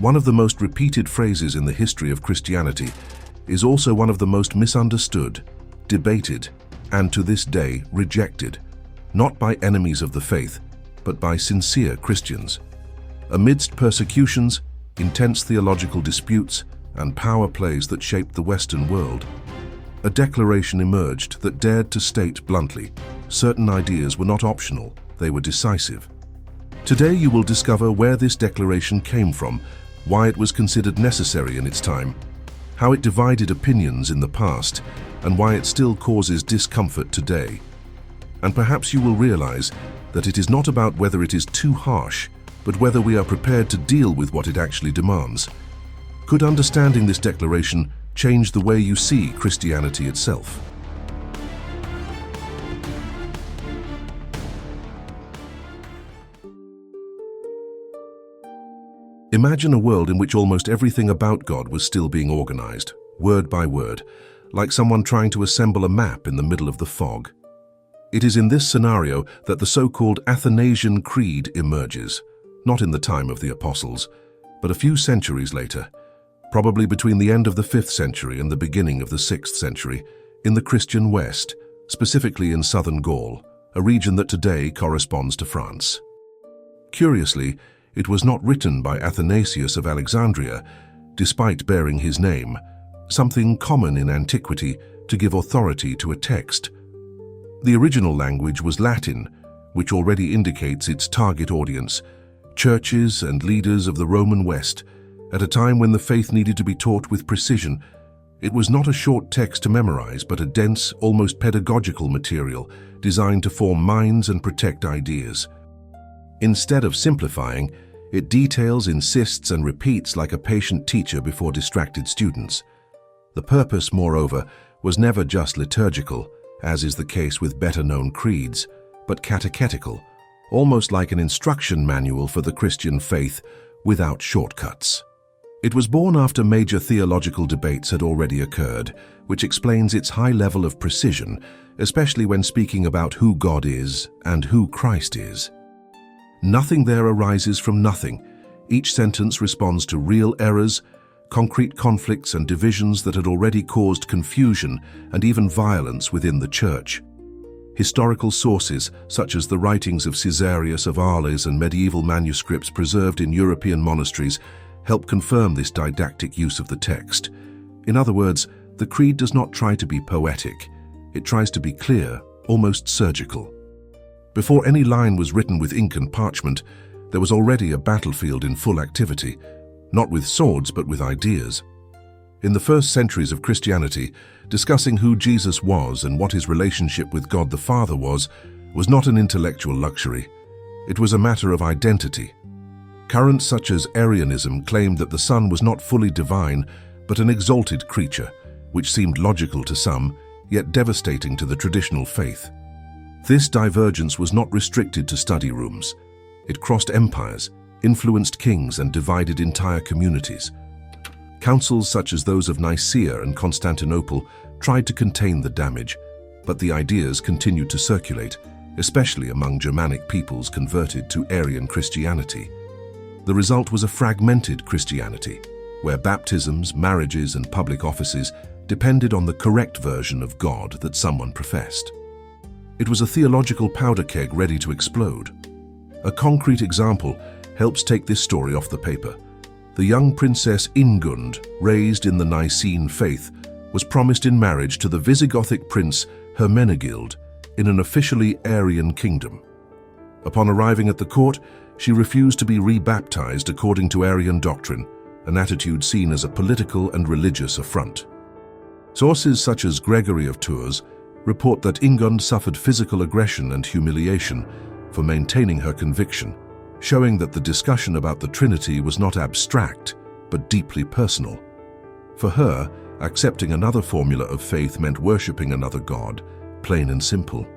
One of the most repeated phrases in the history of Christianity is also one of the most misunderstood, debated, and to this day rejected, not by enemies of the faith, but by sincere Christians. Amidst persecutions, intense theological disputes, and power plays that shaped the Western world, a declaration emerged that dared to state bluntly, certain ideas were not optional, they were decisive. Today you will discover where this declaration came from, why it was considered necessary in its time, how it divided opinions in the past, and why it still causes discomfort today. And perhaps you will realize that it is not about whether it is too harsh, but whether we are prepared to deal with what it actually demands. Could understanding this declaration change the way you see Christianity itself? Imagine a world in which almost everything about God was still being organized, word by word, like someone trying to assemble a map in the middle of the fog. It is in this scenario that the so-called Athanasian Creed emerges, not in the time of the apostles, but a few centuries later, probably between the end of the 5th century and the beginning of the 6th century, in the Christian West, specifically in southern Gaul, a region that today corresponds to France. Curiously, it was not written by Athanasius of Alexandria, despite bearing his name, something common in antiquity to give authority to a text. The original language was Latin, which already indicates its target audience, churches and leaders of the Roman West, at a time when the faith needed to be taught with precision. It was not a short text to memorize, but a dense, almost pedagogical material designed to form minds and protect ideas. Instead of simplifying, it details, insists, and repeats like a patient teacher before distracted students. The purpose, moreover, was never just liturgical, as is the case with better-known creeds, but catechetical, almost like an instruction manual for the Christian faith without shortcuts. It was born after major theological debates had already occurred, which explains its high level of precision, especially when speaking about who God is and who Christ is. Nothing there arises from nothing. Each sentence responds to real errors, concrete conflicts and divisions that had already caused confusion and even violence within the Church. Historical sources, such as the writings of Caesarius of Arles and medieval manuscripts preserved in European monasteries, help confirm this didactic use of the text. In other words, the Creed does not try to be poetic. It tries to be clear, almost surgical. Before any line was written with ink and parchment, there was already a battlefield in full activity, not with swords but with ideas. In the first centuries of Christianity, discussing who Jesus was and what his relationship with God the Father was not an intellectual luxury. It was a matter of identity. Currents such as Arianism claimed that the Son was not fully divine, but an exalted creature, which seemed logical to some, yet devastating to the traditional faith. This divergence was not restricted to study rooms. It crossed empires, influenced kings, and divided entire communities. Councils such as those of Nicaea and Constantinople tried to contain the damage, but the ideas continued to circulate, especially among Germanic peoples converted to Arian Christianity. The result was a fragmented Christianity, where baptisms, marriages, and public offices depended on the correct version of God that someone professed. It was a theological powder keg ready to explode. A concrete example helps take this story off the paper. The young princess Ingund, raised in the Nicene faith, was promised in marriage to the Visigothic prince Hermenegild in an officially Arian kingdom. Upon arriving at the court, she refused to be rebaptized according to Arian doctrine, an attitude seen as a political and religious affront. Sources such as Gregory of Tours report that Ingund suffered physical aggression and humiliation for maintaining her conviction, showing that the discussion about the Trinity was not abstract, but deeply personal. For her, accepting another formula of faith meant worshipping another God, plain and simple.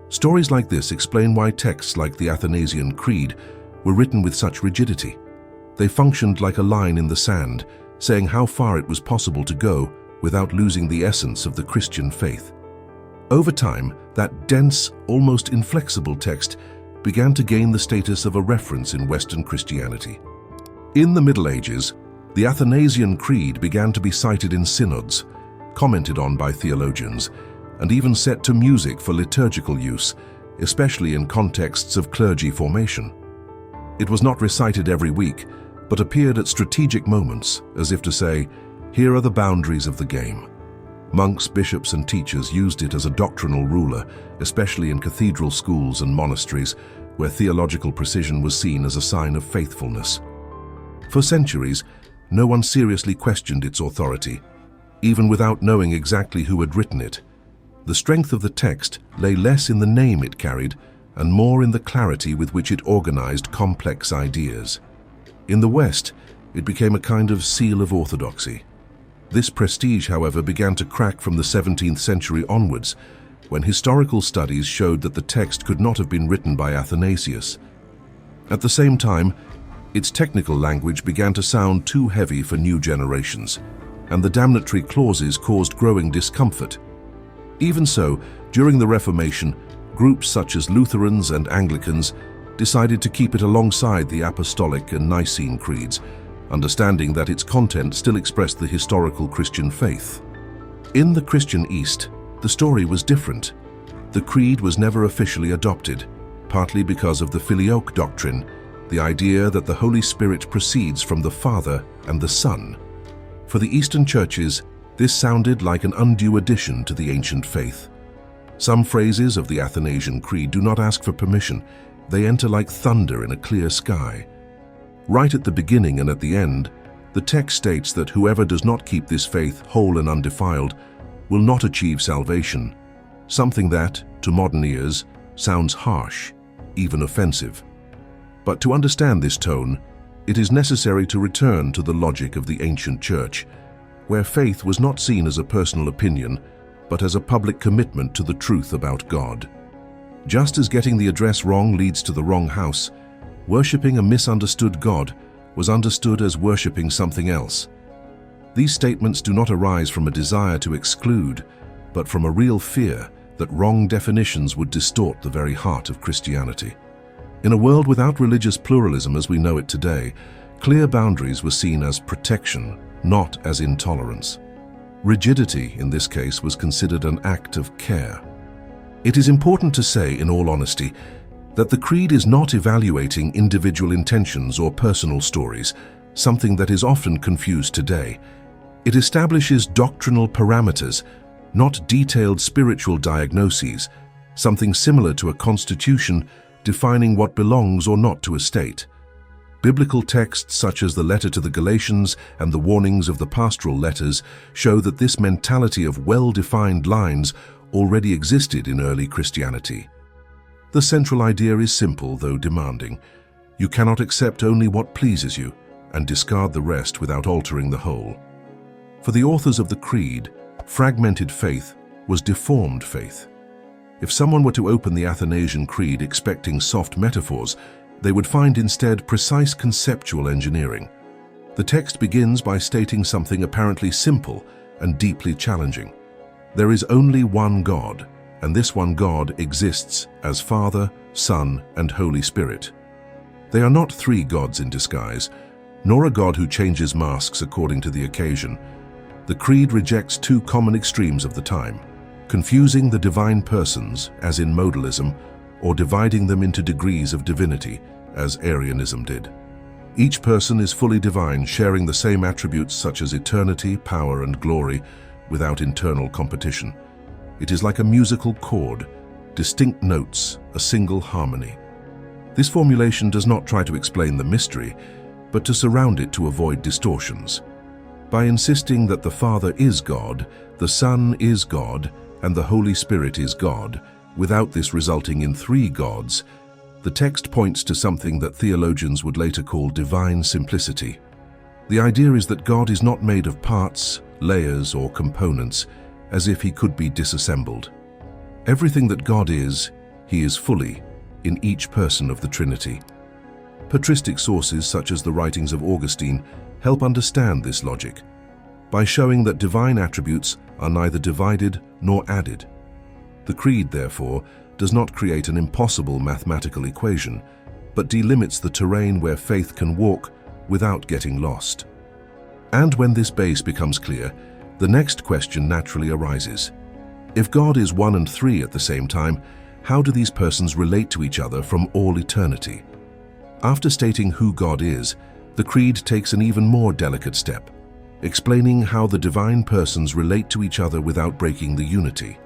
Stories like this explain why texts like the Athanasian Creed were written with such rigidity. They functioned like a line in the sand, saying how far it was possible to go without losing the essence of the Christian faith. Over time, that dense, almost inflexible text began to gain the status of a reference in Western Christianity. In the Middle Ages, the Athanasian Creed began to be cited in synods, commented on by theologians, and even set to music for liturgical use, especially in contexts of clergy formation. It was not recited every week, but appeared at strategic moments, as if to say, "Here are the boundaries of the game." Monks, bishops, and teachers used it as a doctrinal ruler, especially in cathedral schools and monasteries, where theological precision was seen as a sign of faithfulness. For centuries, no one seriously questioned its authority, even without knowing exactly who had written it. The strength of the text lay less in the name it carried and more in the clarity with which it organized complex ideas. In the West, it became a kind of seal of orthodoxy. This prestige, however, began to crack from the 17th century onwards, when historical studies showed that the text could not have been written by Athanasius. At the same time, its technical language began to sound too heavy for new generations, and the damnatory clauses caused growing discomfort. Even so, during the Reformation, groups such as Lutherans and Anglicans decided to keep it alongside the Apostolic and Nicene creeds, understanding that its content still expressed the historical Christian faith. In the Christian East, the story was different. The creed was never officially adopted, partly because of the filioque doctrine, the idea that the Holy Spirit proceeds from the Father and the Son. For the Eastern churches, this sounded like an undue addition to the ancient faith. Some phrases of the Athanasian Creed do not ask for permission. They enter like thunder in a clear sky. Right at the beginning and at the end, the text states that whoever does not keep this faith whole and undefiled will not achieve salvation, something that, to modern ears, sounds harsh, even offensive. But to understand this tone, it is necessary to return to the logic of the ancient church, where faith was not seen as a personal opinion, but as a public commitment to the truth about God. Just as getting the address wrong leads to the wrong house, worshipping a misunderstood God was understood as worshipping something else. These statements do not arise from a desire to exclude, but from a real fear that wrong definitions would distort the very heart of Christianity. In a world without religious pluralism as we know it today, clear boundaries were seen as protection, not as intolerance. Rigidity, in this case, was considered an act of care. It is important to say, in all honesty, that the Creed is not evaluating individual intentions or personal stories, something that is often confused today. It establishes doctrinal parameters, not detailed spiritual diagnoses, something similar to a constitution defining what belongs or not to a state. Biblical texts such as the letter to the Galatians and the warnings of the pastoral letters show that this mentality of well-defined lines already existed in early Christianity. The central idea is simple, though demanding. You cannot accept only what pleases you and discard the rest without altering the whole. For the authors of the Creed, fragmented faith was deformed faith. If someone were to open the Athanasian Creed expecting soft metaphors, they would find instead precise conceptual engineering. The text begins by stating something apparently simple and deeply challenging. There is only one God, and this one God exists as Father, Son, and Holy Spirit. They are not three gods in disguise, nor a God who changes masks according to the occasion. The Creed rejects two common extremes of the time, confusing the divine persons, as in modalism, or dividing them into degrees of divinity, as Arianism did. Each person is fully divine, sharing the same attributes such as eternity, power, and glory, without internal competition. It is like a musical chord, distinct notes, a single harmony. This formulation does not try to explain the mystery, but to surround it to avoid distortions. By insisting that the Father is God, the Son is God, and the Holy Spirit is God, without this resulting in three gods, the text points to something that theologians would later call divine simplicity. The idea is that God is not made of parts, layers, or components, as if he could be disassembled. Everything that God is, he is fully, in each person of the Trinity. Patristic sources such as the writings of Augustine help understand this logic, by showing that divine attributes are neither divided nor added. The Creed, therefore, does not create an impossible mathematical equation, but delimits the terrain where faith can walk without getting lost. And when this base becomes clear, the next question naturally arises. If God is one and three at the same time, how do these persons relate to each other from all eternity? After stating who God is, the Creed takes an even more delicate step, explaining how the divine persons relate to each other without breaking the unity.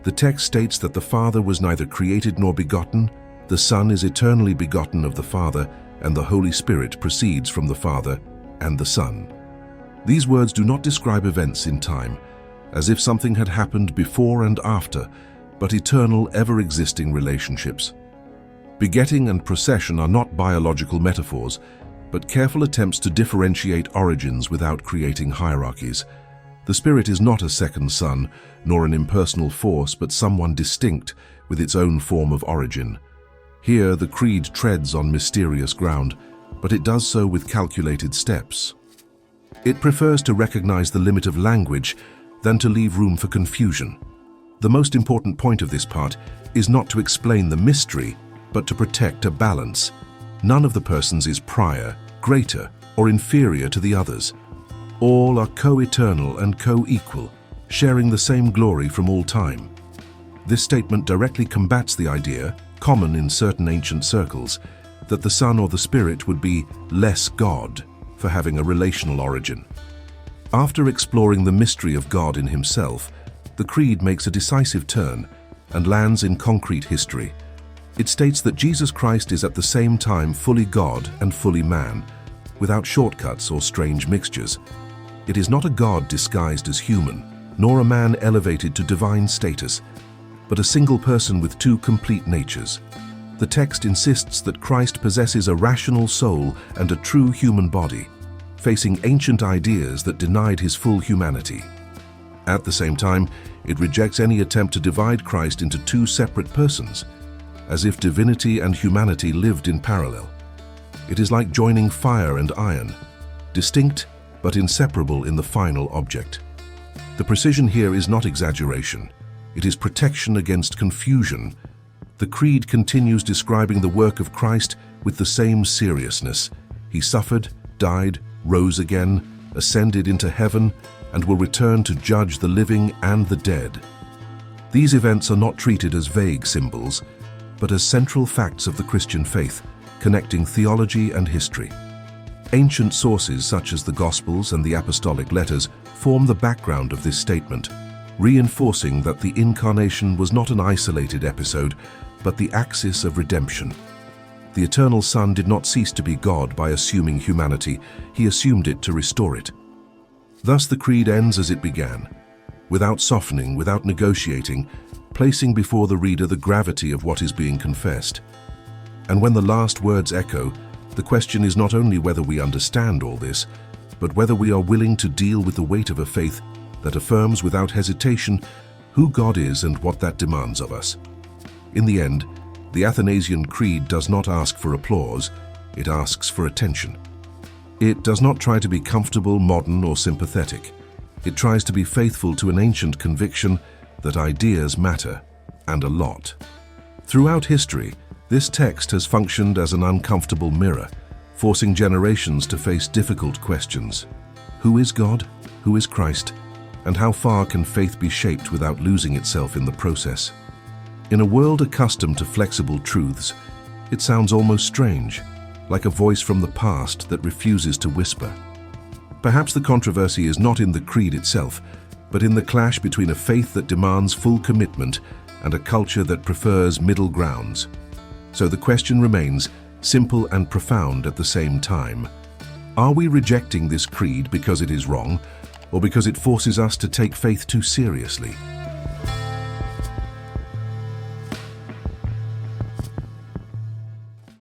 The text states that the Father was neither created nor begotten, the Son is eternally begotten of the Father, and the Holy Spirit proceeds from the Father and the Son. These words do not describe events in time, as if something had happened before and after, but eternal, ever-existing relationships. Begetting and procession are not biological metaphors, but careful attempts to differentiate origins without creating hierarchies. The Spirit is not a second Son, nor an impersonal force, but someone distinct with its own form of origin. Here, the Creed treads on mysterious ground, but it does so with calculated steps. It prefers to recognize the limit of language than to leave room for confusion. The most important point of this part is not to explain the mystery, but to protect a balance. None of the persons is prior, greater, or inferior to the others. All are co-eternal and co-equal, sharing the same glory from all time. This statement directly combats the idea, common in certain ancient circles, that the Son or the Spirit would be less God for having a relational origin. After exploring the mystery of God in himself, the Creed makes a decisive turn and lands in concrete history. It states that Jesus Christ is at the same time fully God and fully man, without shortcuts or strange mixtures. It is not a God disguised as human, nor a man elevated to divine status, but a single person with two complete natures. The text insists that Christ possesses a rational soul and a true human body, facing ancient ideas that denied his full humanity. At the same time, it rejects any attempt to divide Christ into two separate persons, as if divinity and humanity lived in parallel. It is like joining fire and iron, distinct but inseparable in the final object. The precision here is not exaggeration. It is protection against confusion. The Creed continues describing the work of Christ with the same seriousness. He suffered, died, rose again, ascended into heaven, and will return to judge the living and the dead. These events are not treated as vague symbols, but as central facts of the Christian faith, connecting theology and history. Ancient sources such as the Gospels and the Apostolic Letters form the background of this statement, reinforcing that the Incarnation was not an isolated episode, but the axis of redemption. The eternal Son did not cease to be God by assuming humanity, he assumed it to restore it. Thus the Creed ends as it began, without softening, without negotiating, placing before the reader the gravity of what is being confessed. And when the last words echo, the question is not only whether we understand all this, but whether we are willing to deal with the weight of a faith that affirms without hesitation who God is and what that demands of us. In the end, the Athanasian Creed does not ask for applause, it asks for attention. It does not try to be comfortable, modern, or sympathetic. It tries to be faithful to an ancient conviction that ideas matter, and a lot. Throughout history, this text has functioned as an uncomfortable mirror, forcing generations to face difficult questions. Who is God? Who is Christ? And how far can faith be shaped without losing itself in the process? In a world accustomed to flexible truths, it sounds almost strange, like a voice from the past that refuses to whisper. Perhaps the controversy is not in the creed itself, but in the clash between a faith that demands full commitment and a culture that prefers middle grounds. So the question remains, simple and profound at the same time. Are we rejecting this creed because it is wrong, or because it forces us to take faith too seriously?